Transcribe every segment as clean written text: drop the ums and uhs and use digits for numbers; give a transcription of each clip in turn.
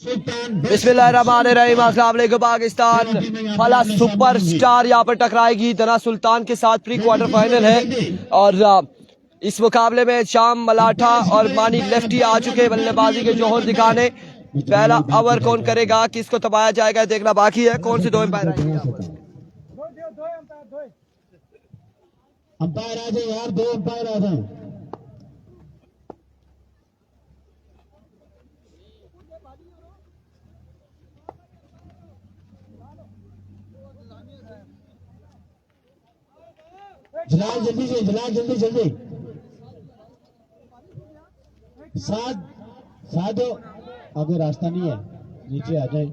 बिस्मिल्लाहिर्रहमानिर्रहीम। अस्सलाम वालेकुम पाकिस्तान। फला सुपरस्टार यहाँ पर टकराएगी दना सुल्तान के साथ। प्री क्वार्टर फाइनल है और इस मुकाबले में शाम मलाठा और मानी लेफ्टी आ चुके हैं बल्लेबाजी के जोहर दिखाने। पहला ओवर कौन करेगा, किसको दबाया जाएगा, देखना बाकी है। कौन से दो अंपायर आएंगे? अंपायर आ जाए यार, दो अंपायर आ जाए। जलाल जल्दी से, जलाल जल्दी जल्दी। साथ दो, आगे रास्ता नहीं है, नीचे आ जाए।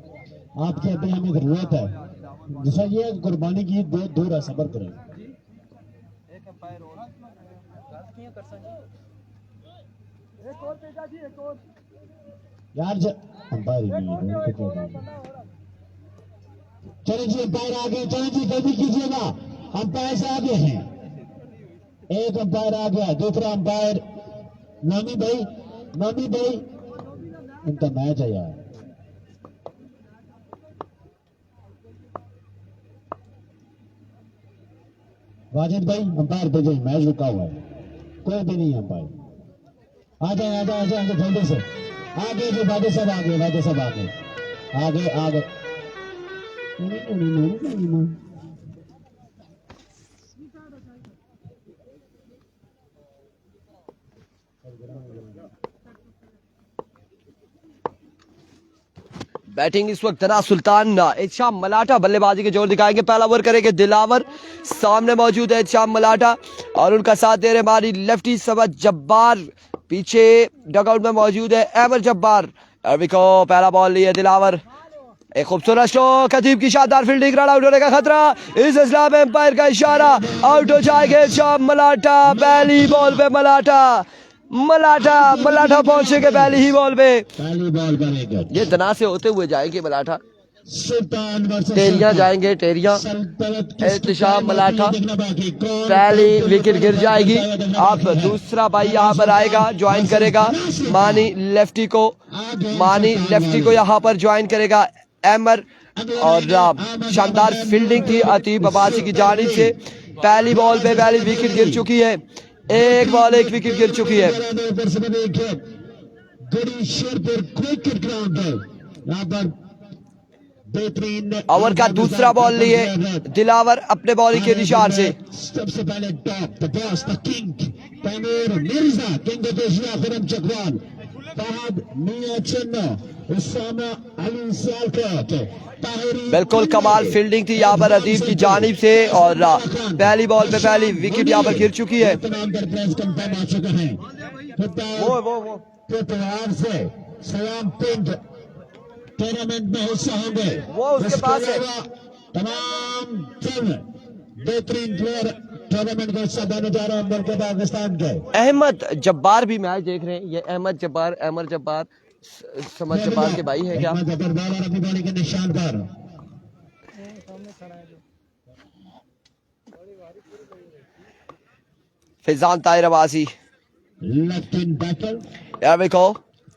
आपकी अभी हमें जरूरत है। दूसरा ये है कुर्बानी की, दो रहा सबर करें यार। अंपायर ही नहीं है, चलो जी अंपायर आ गए। चलो जी जल्दी कीजिएगा, अंपायर से आगे हैं। एक अंपायर आ गया, दूसरा अंपायर नामी भाई इनका मैच है यार। वाजिद भाई अंपायर भेजे, मैच रुका हुआ है, कोई भी नहीं अंपायर। आ जाए जल्दी से आगे। जो वादे सब आ गए, आगे। बैटिंग इस वक्त दना सुल्तान, इशाम मलाठा बल्लेबाजी के जोर दिखाएंगे। पहला ओवर करेंगे दिलावर। सामने मौजूद है इशाम मलाठा और उनका साथ दे रहे हमारी लेफ्टी समद जब्बार। पीछे डगआउट में मौजूद है अहमद जब्बार। को पहला बॉल लिया दिलावर। एक खूबसूरत स्ट्रोक, खतीब की शानदार फील्डिंग, रन आउट होने का खतरा। इस इस्लाम में अंपायर का इशारा, आउट हो जाएंगे इशाम मलाठा। पहली बॉल पे मलाठा पहुंचेंगे पहली ही बॉल पे। ये दना से होते हुए जाएंगे मलाठा, टेरिया जाएंगे, टेरिया एहतिशाम मलाठा। पहली विकेट गिर जाएगी। अब दूसरा भाई यहाँ पर आएगा, ज्वाइन करेगा मानी लेफ्टी को यहाँ पर ज्वाइन करेगा एमर। और शानदार फील्डिंग की अतीब अब्बासी की जानिब से। पहली बॉल पे पहली विकेट गिर चुकी है। एक विकेट गिर चुकी है। ओवर का दूसरा बॉल लिए दिलावर अपने बॉलिंग के निशान से। सबसे पहले top the boss the king Taimur Mirza, king of Asia Khurram Chakwal, Fahad Mian Channa, Usama Ali Sialkot. बिल्कुल कमाल फील्डिंग थी यहाँ पर अदीब की जानिब से और पहली बॉल पे पहली विकेट यहाँ पर गिर चुकी है। सलाम पिंड टूर्नामेंट में हिस्सा होंगे, वो उसके पास है। तमाम बेहतरीन प्लेयर टूर्नामेंट को हिस्सा देने जा रहे हैं मुल्क पाकिस्तान के। अहमद जब्बार भी मैच देख रहे हैं। ये अहमद जब्बार समझ जब्बार के भाई है क्या? अपनी बॉडी के निशान पर Faizan Tahir Abbasi left in batter. यार देखो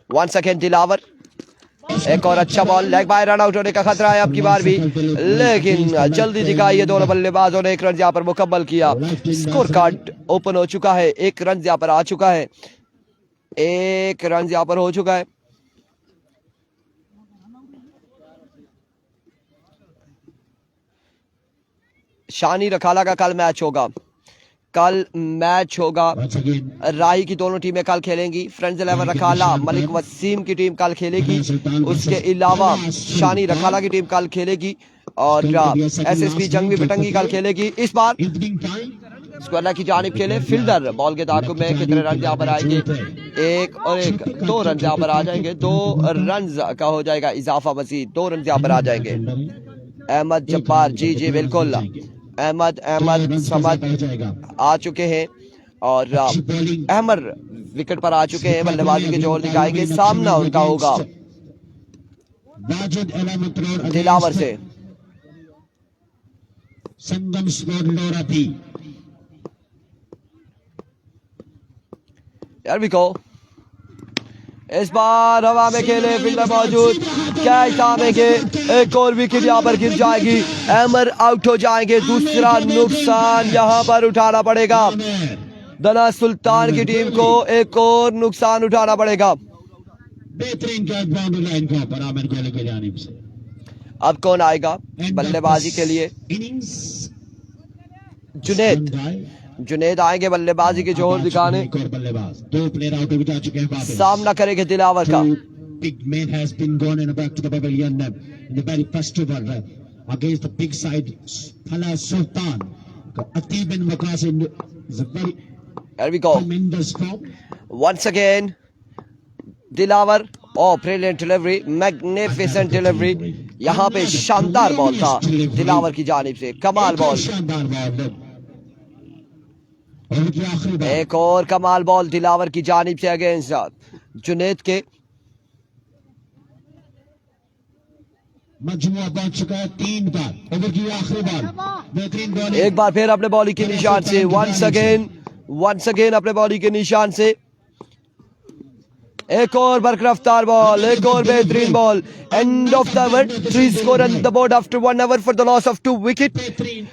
1 सेकेंड दिलावर। एक और अच्छा ball, leg bye, run out होने का खतरा है अब की बार भी, लेकिन जल्दी दिखाई है दोनों बल्लेबाजों ने। 1 रन यहाँ पर मुकम्मल किया। स्कोर कार्ड ओपन हो चुका है। 1 रन यहाँ पर आ चुका है। 1 रन यहाँ पर हो चुका है। शानी रखाला का कल मैच होगा। राही की दोनों टीमें कल खेलेंगी। फ्रेंड्स 11 रखाला मलिक वसीम की टीम कल खेलेगी। उसके अलावा शानी रखाला की टीम कल खेलेगी और एसएसपी जंगवी पटंगी कल खेलेगी। इस बार स्क्वायर की जानिब खेले फील्डर। बॉल के ताकुब में कितने रन यहाँ पर आएंगे? 1 और 1, 2 रन यहाँ पर आ जाएंगे। 2 रन का हो जाएगा इजाफा मजीद। 2 रन यहाँ पर आ जाएंगे। अहमद जब्बार, जी बिल्कुल, अहमद समद आ चुके हैं और अहमर विकेट पर आ चुके हैं। बल्लेबाजी के जोर दिखाएंगे। सामना उनका होगा दिलावर से। संगम स्कोर लोरा थी यार भी कहो इस बार हवा में खेले, फील्डर मौजूद, कैच थामेंगे, एक और विकेट यहाँ पर गिर जाएगी, अहमद आउट हो जाएंगे। दूसरा नुकसान यहाँ पर उठाना पड़ेगा, दना सुल्तान की टीम को एक और नुकसान उठाना पड़ेगा। बेहतरीन कैच बाउंड्री लाइन के ऊपर आमिर कोहली की जानिब से। अब कौन आएगा बल्लेबाजी के लिए? जुनेद आएंगे बल्लेबाजी के जोर दिखाने। बल्लेबाज 2 प्लेयर आउट हो चुके हैं, सामना करेंगे दिलावर का। Big man has been gone and back to the pavilion in the very first over against the big side Fala Sultan. Atib bin Waqasim is a very tremendous form. Once again Dilawar, oh brilliant delivery, magnificent delivery, यहाँ पे शानदार ball था दिलावर की जानिब से, कमाल ball, एक और कमाल बॉल दिलावर की जानिब से अगेंस्ट जुनेद के। मजमुआ पहुंच चुका है 3 बार, ओवर की आखिरी बॉल, बेहतरीन बॉल, एक बार फिर अपने बॉलिंग के निशान से, once again अपने बॉलिंग के निशान से, एक और बरकरफ्तार बॉल, एक और बेहतरीन ball. End of the over, 3 score on the board after 1 over for the loss of 2 wicket.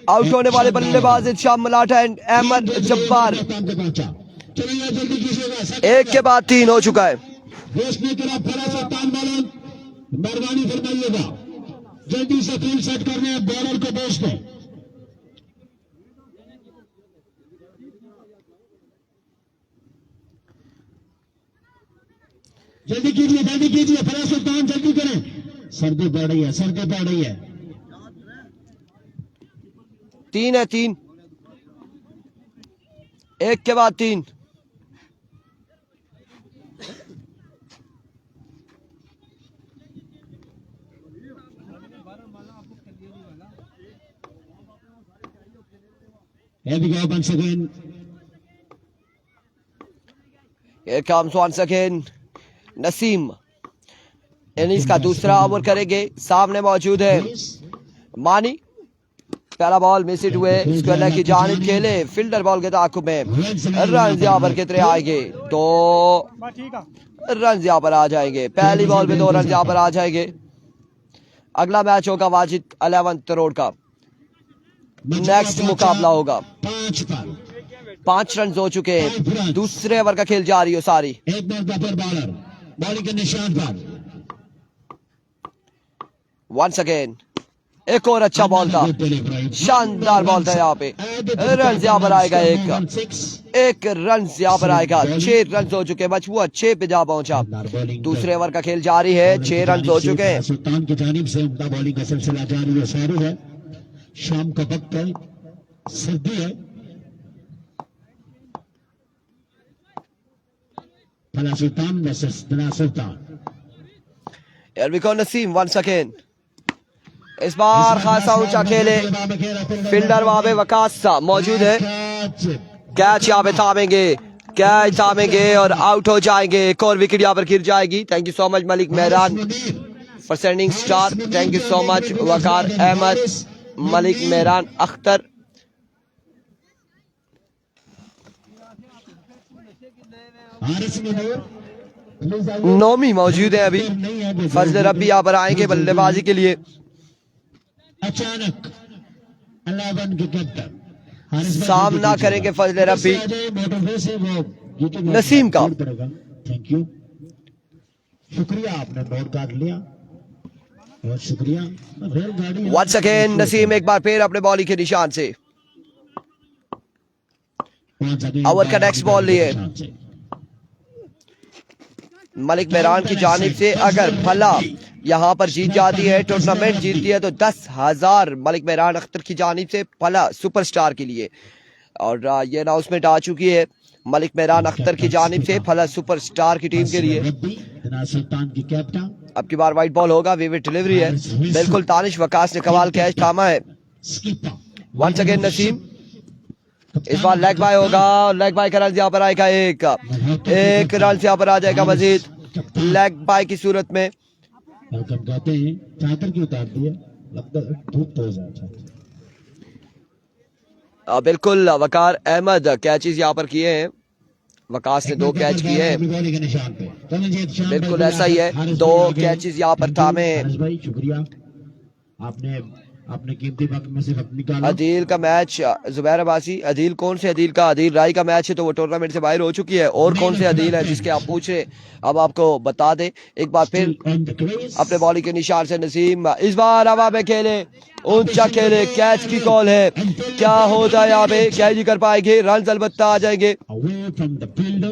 Out होने वाले बल्लेबाज इरशाद मलाठा एंड अहमद जब्बार। एक के बाद 3 हो चुका है। मेहरबानी फरमाइएगा, जल्दी से फील्ड सेट करने हैं, बॉलर को बेच दें। जल्दी कीजिए फराज सुल्तान, जल्दी करें, सर्दी बढ़ रही है। 3 है, 3, एक के बाद 3। Here we go once again. Here comes once again Naseem, innings का दूसरा ओवर करेंगे। सामने मौजूद है मानी, पहला बॉल मिस हिट हुए, स्क्वायर की जानिब खेले, फील्डर बॉल के ताकुब में, रन यहाँ पर कितने आएंगे? 2 रन यहाँ पर आ जाएंगे, पहली बॉल में 2 रन यहाँ पर आ जाएंगे। अगला मैच होगा वाजिद 11 करोड़ का, नेक्स्ट मुकाबला होगा। 5 रन हो चुके हैं, दूसरे ओवर का खेल जारी हो सारी। एक बॉलर बॉलिंग के निशान पर, वंस अगेन एक और अच्छा बॉल था, शानदार बॉल था, यहाँ पे रन यहाँ पर आएगा, एक रन यहाँ पर आएगा। 6 रन हो चुके हैं, मजमुआ 6 पे जा पहुंचा। दूसरे ओवर का खेल जारी है, 6 रन हो चुके हैं। सुल्तान की जानिब से उम्दा बॉलिंग का सिलसिला जारी है। शाम का वक्त है, सर्दी है, फला सुल्तान वर्सेस दना सुल्तान। Here we go Naseem once again, इस बार खासा ऊंचा खेले, फील्डर वहां पे वकास मौजूद है, कैच यहाँ पे थामेंगे और आउट हो जाएंगे। एक और विकेट यहाँ पर गिर जाएगी। Thank you so much Malik Mehran for sending star, thank you so much Waqar Ahmed, Malik Mehran Akhtar. Naumi मौजूद है अभी, फजल रब्बी यहाँ पर आएंगे बल्लेबाजी के लिए। अचानक 11 के कैप्टन सामना करेंगे फजल रब्बी नसीम का। थैंक यू, शुक्रिया, आपने नोट काट लिया, बहुत शुक्रिया। वंस अगेन नसीम एक बार फिर अपने बॉलिंग के निशान से, ओवर का नेक्स्ट बॉल लिए मलिक मेहरान की जानिब से। अगर भला यहाँ पर जीत जाती है, टूर्नामेंट जीतती है, तो 10,000 मलिक मेहरान अख्तर की जानिब से भला सुपरस्टार के लिए। और ये अनाउंसमेंट आ चुकी है मलिक मेहरान अख्तर की जानिब से फला सुपरस्टार की टीम के लिए। अब की बार वाइट बॉल होगा, विविड डिलीवरी है, बिल्कुल तानिश वकास ने कमाल कैच थामा है। वंस अगेन नसीम, इस बार लेग बाय होगा, लेग बाय का रन यहाँ पर आएगा, एक रन यहाँ पर आ जाएगा मजीद लेग बाय की सूरत में। कहते हैं चादर क्यों उतार दिया, लगता है धूप तो हो जाता है। बिल्कुल वकार अहमद कैचेस यहाँ पर किए हैं, वकास ने 2 कैच किए हैं। बिल्कुल ऐसा ही है, दो कैचेस यहाँ पर थामे हैं। भाई शुक्रिया, आपने अपने कीमती वक्त में से वक्त निकाला। अदील का मैच, जुबैर अब्बासी, अदील कौन से अदील का? अदील राय का मैच है तो वो टूर्नामेंट से बाहर हो चुकी है। और कौन से अदील है जिसके आप पूछ रहे, अब आपको बता दे एक बार फिर। अपने बॉलिंग के निशान से नसीम इस बार हवा में खेले, ऊंचा खेले, कैच की कॉल है। क्या होता है यहाँ पे, कैच ही कर पाएंगे, रन अलबत्ता आ जाएंगे,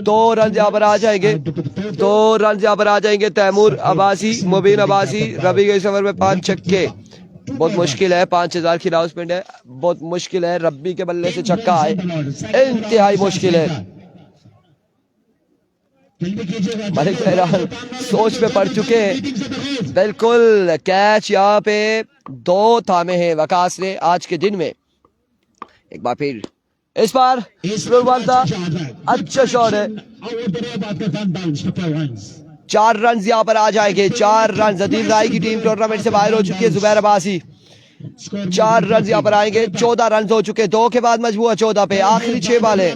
2 रन यहाँ पर आ जाएंगे, 2 रन यहाँ पर आ जाएंगे। तैमूर अब्बासी, मुबीन अब्बासी, रबी के इस ओवर में 5 छक्के। बहुत मुश्किल है, 5000 की अनाउंसमेंट है, बहुत मुश्किल है। रब्बी के बल्ले से छक्का आए, इंतहाई मुश्किल है। मलिक मेहरान सोच में पड़ चुके हैं। बिल्कुल कैच यहाँ पे 2 थामे हैं वकास ने आज के दिन में। एक बार फिर इस बार अच्छा शॉट है, 4 रन यहाँ पर आ जाएंगे, 4 रन। अदील राय की टीम टूर्नामेंट से बाहर हो चुकी है। जुबैर अब्बासी 4 रन यहाँ पर आएंगे, 14 रन हो चुके, 2 के बाद मजबूर 14 पे। आखिरी 6 बाले,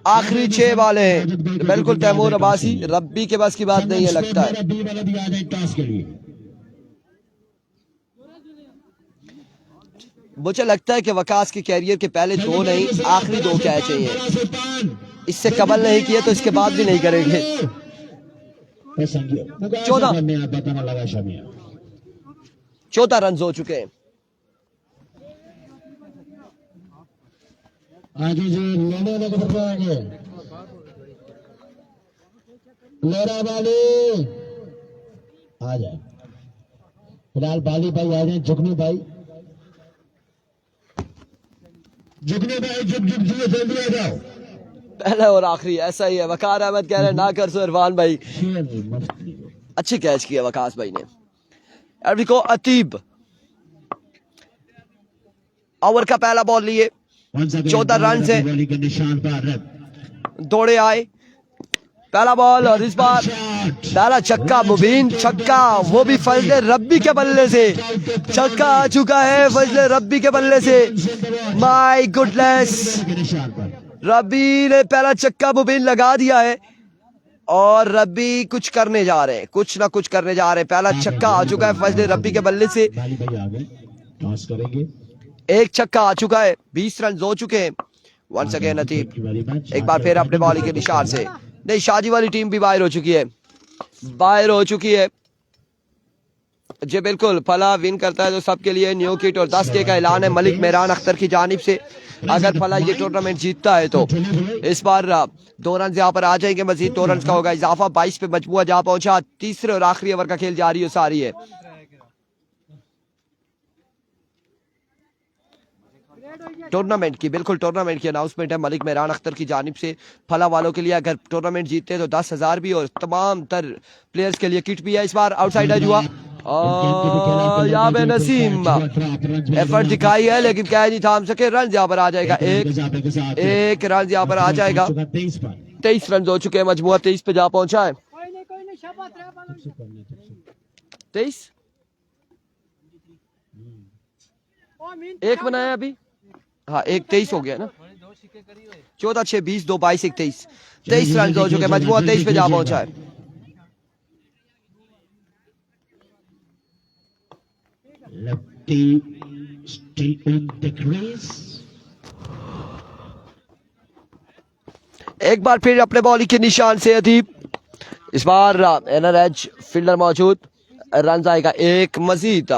आखिरी 6 बाले हैं। बिल्कुल तैमूर अब्बासी, रब्बी के बस की बात नहीं है लगता है। मुझे लगता है कि वकास के कैरियर के पहले 2 नहीं, आखिरी 2 कैच चाहिए। इससे कबल नहीं किए तो इसके बाद भी नहीं करेंगे। 14 रन हो चुके हैं। आगे जो लेने आगे लेरा वाले आ जाए, फिलहाल बाली भाई आ जाए, जुगनू भाई, जुगनू भाई, जुग जुग जुग जल्दी आ जाओ। पहला और आखिरी ऐसा ही है। वकार अहमद कह रहे हैं ना कर सो इरफान भाई, अच्छी कैच किया वकास भाई ने। अरबिको अतीब ओवर का पहला बॉल लिए, 14 रन से दौड़े आए, पहला बॉल। और इस बार पहला छक्का, मुबीन छक्का, वो भी फजले रब्बी के बल्ले से छक्का आ चुका है, फजले रब्बी के बल्ले से। माय गुडनेस, रब्बी ने पहला छक्का मुबीन लगा दिया है और रब्बी कुछ करने जा रहे हैं, कुछ ना कुछ करने जा रहे हैं। पहला छक्का आ चुका है फजले रब्बी के बल्ले से, एक छक्का आ चुका है, 20 रन हो चुके हैं। वंस अगेन अतीब एक बार फिर अपने बॉलिंग के निशान से। नहीं, शादी वाली टीम भी बाहर हो चुकी है, बाहर हो चुकी है जी। बिल्कुल, फला विन करता है तो सबके लिए न्यू किट और 10K का ऐलान है मलिक मेहरान अख्तर की जानिब से। अगर फला ये टूर्नामेंट जीतता है तो इस बार 2 रन यहाँ पर आ जाएंगे, मजीद 2 रन का होगा इजाफा। 22 पे मजबूआ जा पहुंचा। तीसरे और आखिरी ओवर का खेल जारी सारी है। टूर्नामेंट की, बिल्कुल टूर्नामेंट की अनाउंसमेंट है मलिक मेहरान अख्तर की जानिब से। फला वालों के लिए अगर टूर्नामेंट जीतते हैं तो 10,000 भी और तमाम तर प्लेयर्स के लिए किट भी है। इस बार आउटसाइड एज हुआ और यहाँ पे नसीम एफर्ट दिखाई है लेकिन कैच नहीं थाम सके। रन यहाँ पर आ जाएगा, एक रन यहाँ पर आ जाएगा। 23 रन हो चुके हैं, मजमुआ 23 पे जा पहुंचा है। 23 एक बनाया अभी, हाँ, एक 23 हो गया ना, 14 6 20 2 22 1 23 23 रन हो चुके हैं, मजमुआ 23 पे जा पहुंचा है। एक बार फिर अपने बॉलिंग के निशान से अदीब, इस बार एनर एज फील्डर मौजूद। रन आएगा एक मजीद,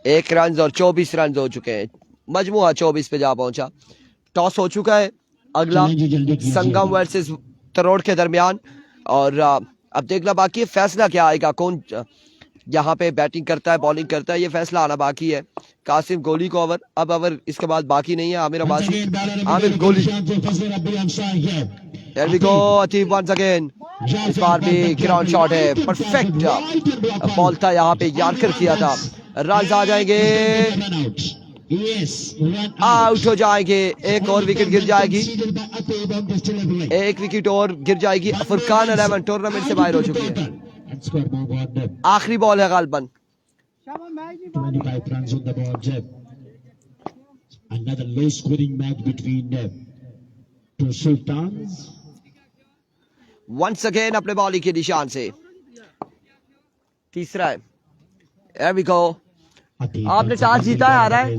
1 रन और 24 रन हो चुके हैं, मजमुआ 24 पे जा पहुंचा। टॉस हो चुका है, अगला संगम वर्सेस तरोड़ के दरमियान और अब देखना बाकी है फैसला क्या आएगा, कौन यहाँ पे बैटिंग करता है बॉलिंग करता है, ये फैसला आना बाकी है। कासिम गोली को ओवर, अब ओवर इसके बाद बाकी नहीं है। आमिर अब्बासी, आमिर गोली, There we go, अतीब once again। इस बार भी ग्राउंड शॉट है, परफेक्ट बॉल था, यहाँ पे यार्कर किया था। रन आ जाएंगे, आउट हो जाएंगे, एक और विकेट गिर जाएगी, एक विकेट और गिर जाएगी। फुरकान 11 टूर्नामेंट से बाहर हो चुकी है। आखिरी बॉल है गालबन। Another low scoring match between two sultans. Once again अपने बॉलिंग के निशान से। तीसरा है, Here we go। आपने टॉस जीता है, आ रहा है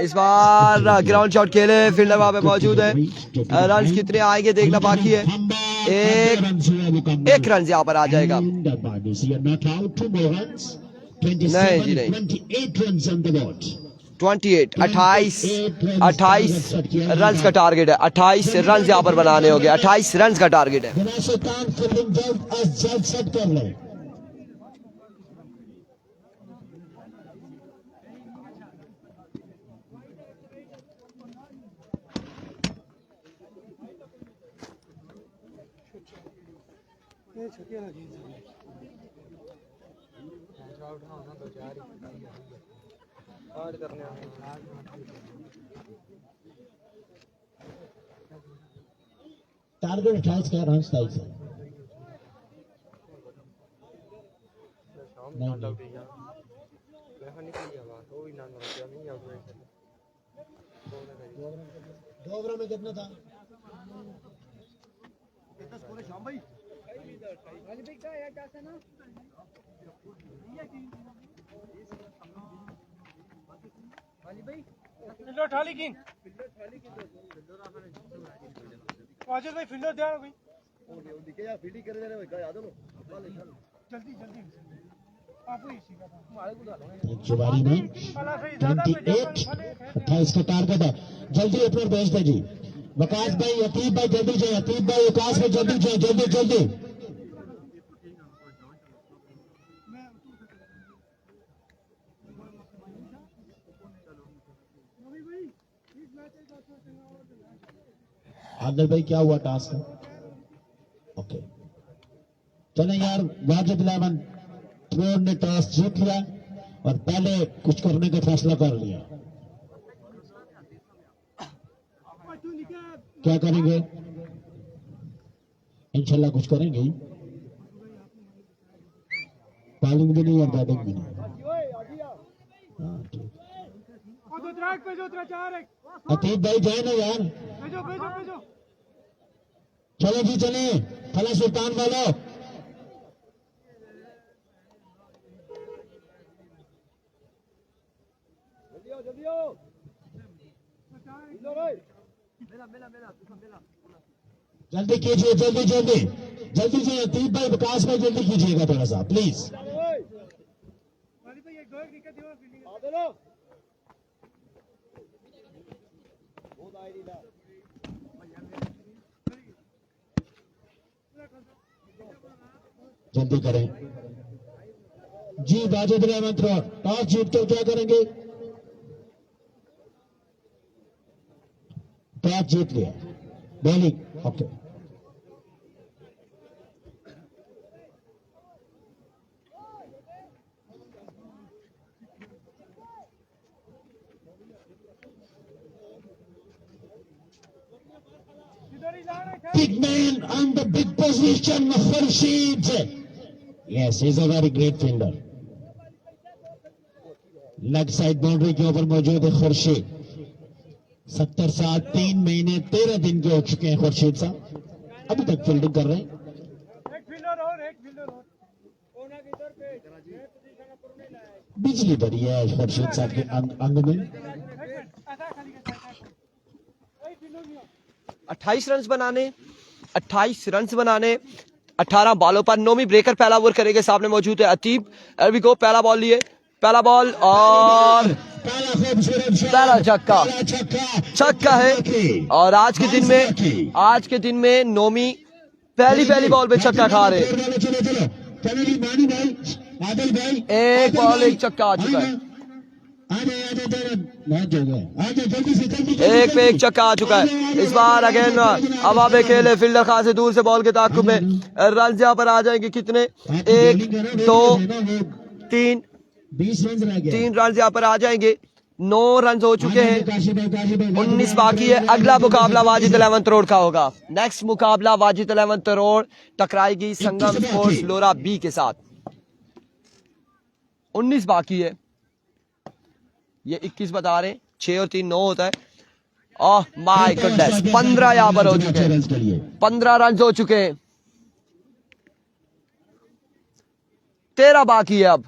इस बार ग्राउंड शॉट खेले, फील्डर वहां पे मौजूद है। रन कितने आएंगे देखना बाकी है। एक रन यहाँ पर आ जाएगा। नहीं जी नहीं, 28 रन का टारगेट है। 28 रन यहाँ पर बनाने होंगे। 28 रन का टारगेट है। टारगेट 28 का, रन 27 है। दो ओवर में कितना था? फील्डर उठा ली किंग। वाजिद भाई फील्डर तैयार हो गई। दिखे यार फील्डिंग करे जा रहे भाई, याद हो जल्दी जल्दी आपको ही सीखा था हमारे को डालो। जुबारी में 28 का टारगेट है। जल्दी अपने भेज दे जी। वकास भाई, अतीब भाई जल्दी जाए। अतीब भाई, वकास भाई जल्दी जाए, जल्दी जल्दी। आदिल भाई क्या हुआ टास्क का? ओके चले यार, वाजिद इलेवन थ्रोर ने टॉस जीत लिया और पहले कुछ करने का फैसला कर लिया। क्या करेंगे? इंशाल्लाह कुछ करेंगे। बॉलिंग भी नहीं और बैटिंग भी नहीं। हाँ ठीक। अतीब भाई जाए ना यार। चलो जी चले, फला सुल्तान वालों। जल्दी कीजिए, जल्दी जल्दी जल्दी जी। अतीब भाई, विकास भाई जल्दी कीजिएगा थोड़ा सा प्लीज। जल्दी करें जी। वाजिद रहमत टॉस जीत कर क्या करेंगे? टॉस जीत लिया, bowling. Okay big man on the big position, Khurshid. Yes, he's a very great fielder. Leg side boundary के ऊपर मौजूद है खुर्शीद। 70 साल 3 महीने 13 दिन के हो चुके हैं खुर्शीद साहब, अभी तक फील्डिंग कर रहे हैं। बिजली भरी है खुर्शीद साहब के अंग में। 28 रन बनाने, 28 रन बनाने 18 बॉलों पर। नोमी ब्रेकर पहला ओवर करेंगे। सामने मौजूद है अतीब। अभी को पहला बॉल लिए, पहला बॉल और पहला छक्का है। और आज के दिन में नोमी पहली बॉल पे छक्का खा रहे। एक बॉल एक छक्का आ चुका है। एक पे एक छक्का आ चुका है। इस बार अगेन अब आप खेले, फील्डर खास से दूर से बॉल के ताक़ुब में। रन यहाँ पर आ जाएंगे कितने? 1 2 3 3 रन यहाँ पर आ जाएंगे। 9 रन हो चुके हैं, 19 बाकी है। अगला मुकाबला वाजिद इलेवन रोड का होगा। नेक्स्ट मुकाबला वाजिद इलेवन रोड टकराएगी संगम स्पोर्ट्स लोरा बी के साथ। 19 बाकी है, ये 21 बता रहे हैं। 6 और 3 9 होता है। ओह माय गुडनेस, 15 यहाँ पर हो चुके हैं, 15 रन हो चुके हैं, 13 बाकी है अब।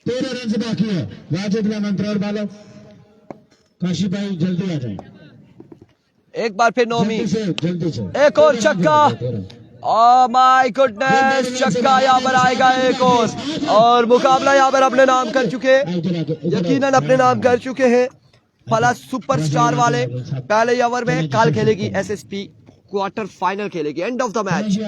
13 रन से बाकी है। वाजिद मंत्र और बालो काशी भाई जल्दी आ जाए, एक बार फिर नौमी, जल्दी से एक और छक्का। ओह माय गुडनेस, छक्का यहाँ पर आएगा एक और मुकाबला यहाँ पर अपने नाम कर चुके हैं, यकीनन अपने नाम कर चुके हैं फला सुपरस्टार वाले। पहले ओवर में कल खेलेगी एसएसपी, क्वार्टर फाइनल खेलेगी, एंड ऑफ द मैच।